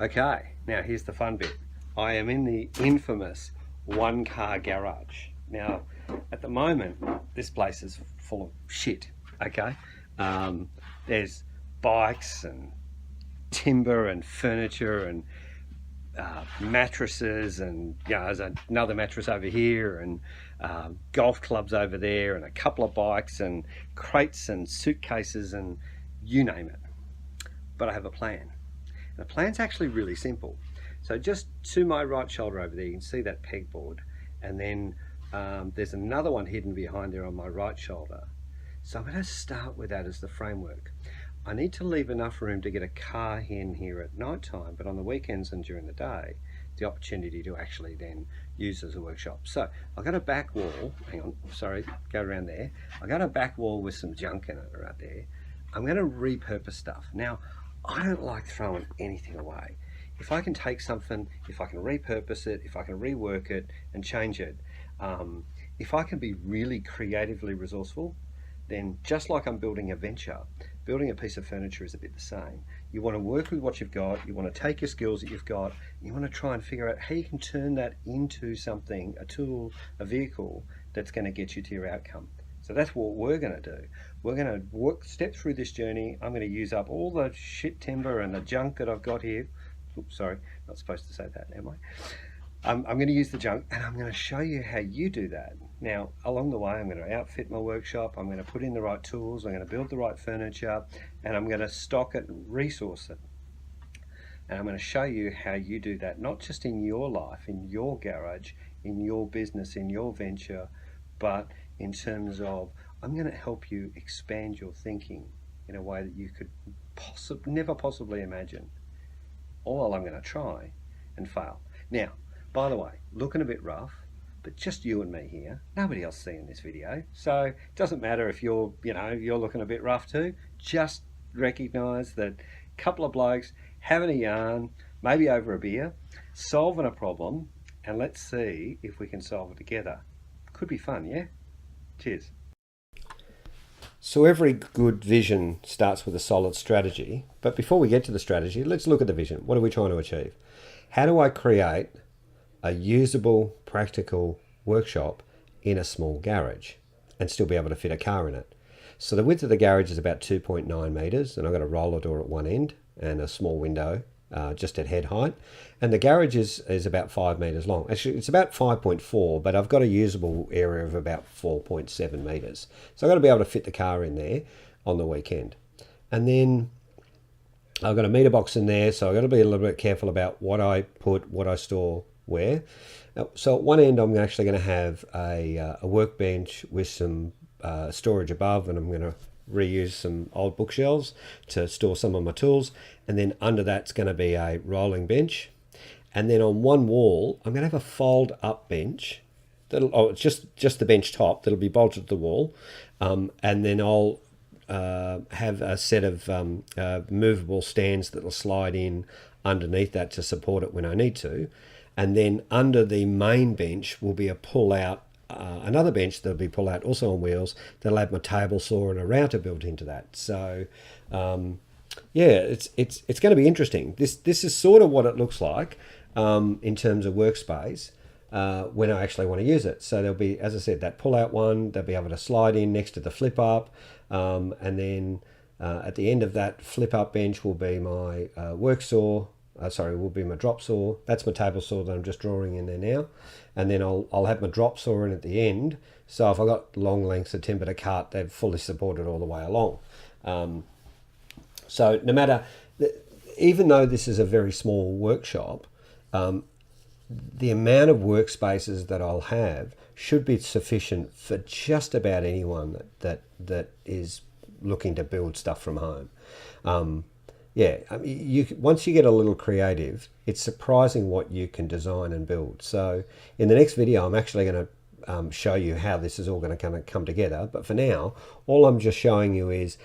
Okay, now here's the fun bit. I am in the infamous one car garage. Now, at the moment, this place is full of shit, okay? Um, there's bikes and timber and furniture and mattresses, and there's another mattress over here, and golf clubs over there, and a couple of bikes and crates and suitcases and you name it. But I have a plan. And the plan's actually really simple. So just to my right shoulder over there, you can see that pegboard, and then there's another one hidden behind there on my right shoulder. So I'm going to start with that as the framework. I need to leave enough room to get a car in here at night time, but on the weekends and during the day, the opportunity to actually then use as a workshop. So I've got a back wall, hang on, sorry, go around there. I've got a back wall with some junk in it right there. I'm going to repurpose stuff. Now, I don't like throwing anything away. If I can take something, if I can repurpose it, if I can rework it and change it, if I can be really creatively resourceful, then just like I'm building a venture, building a piece of furniture is a bit the same. You want to work with what you've got, you want to take your skills that you've got, you want to try and figure out how you can turn that into something, a tool, a vehicle that's going to get you to your outcome. So that's what we're going to do. We're going to step through this journey. I'm going to use up all the shit timber and the junk that I've got here. Oops, sorry, not supposed to say that, am I? I'm going to use the junk, and I'm going to show you how you do that. Now, along the way, I'm going to outfit my workshop, I'm going to put in the right tools, I'm going to build the right furniture, and I'm going to stock it and resource it. And I'm going to show you how you do that, not just in your life, in your garage, in your business, in your venture, but in terms of, I'm going to help you expand your thinking in a way that you could never possibly imagine. All I'm going to try and fail. Now, by the way, looking a bit rough, but just you and me here. Nobody else seeing this video. So it doesn't matter if you're looking a bit rough too. Just recognize that a couple of blokes having a yarn, maybe over a beer, solving a problem, and let's see if we can solve it together. Could be fun, yeah? Cheers. So every good vision starts with a solid strategy. But before we get to the strategy, let's look at the vision. What are we trying to achieve? How do I create a usable, practical workshop in a small garage and still be able to fit a car in it? So the width of the garage is about 2.9 meters, and I've got a roller door at one end and a small window just at head height. And the garage is about 5 meters long. Actually, it's about 5.4, but I've got a usable area of about 4.7 meters. So I've got to be able to fit the car in there on the weekend. And then I've got a meter box in there, so I've got to be a little bit careful about what I put, what I store where. So at one end, I'm actually going to have a workbench with some storage above, and I'm going to reuse some old bookshelves to store some of my tools. And then under that's going to be a rolling bench. And then on one wall, I'm going to have a fold up bench. It's just the bench top that'll be bolted to the wall. And then I'll have a set of movable stands that'll slide in underneath that to support it when I need to. And then under the main bench will be a pull out, another bench that'll be pull out also on wheels. That'll have my table saw and a router built into that. So yeah, it's going to be interesting. This is sort of what it looks like in terms of workspace when I actually want to use it. So there'll be, as I said, that pull out one. They'll be able to slide in next to the flip up, and then at the end of that flip up bench will be my work saw. Will be my drop saw. That's my table saw that I'm just drawing in there now. And then I'll have my drop saw in at the end. So if I've got long lengths of timber to cut, they're fully supported all the way along. So no matter, even though this is a very small workshop, the amount of workspaces that I'll have should be sufficient for just about anyone that is looking to build stuff from home. Yeah, I mean, once you get a little creative, it's surprising what you can design and build. So in the next video, I'm actually going to show you how this is all going to come together. But for now, all I'm just showing you is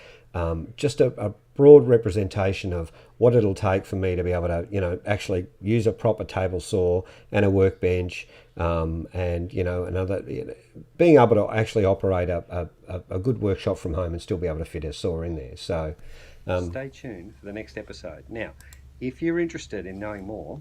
just a broad representation of what it'll take for me to be able to, actually use a proper table saw and a workbench, and being able to actually operate a good workshop from home and still be able to fit a saw in there. So. Stay tuned for the next episode. Now, If you're interested in knowing more,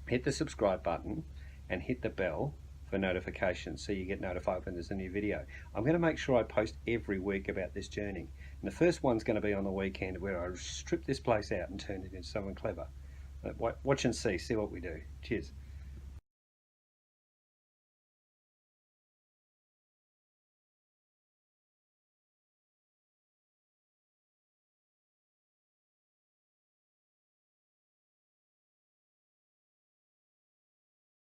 hit the subscribe button and hit the bell for notifications so you get notified when there's a new video. I'm going to make sure I post every week about this journey. And the first one's going to be on the weekend where I strip this place out and turn it into something clever. Watch and see what we do. Cheers.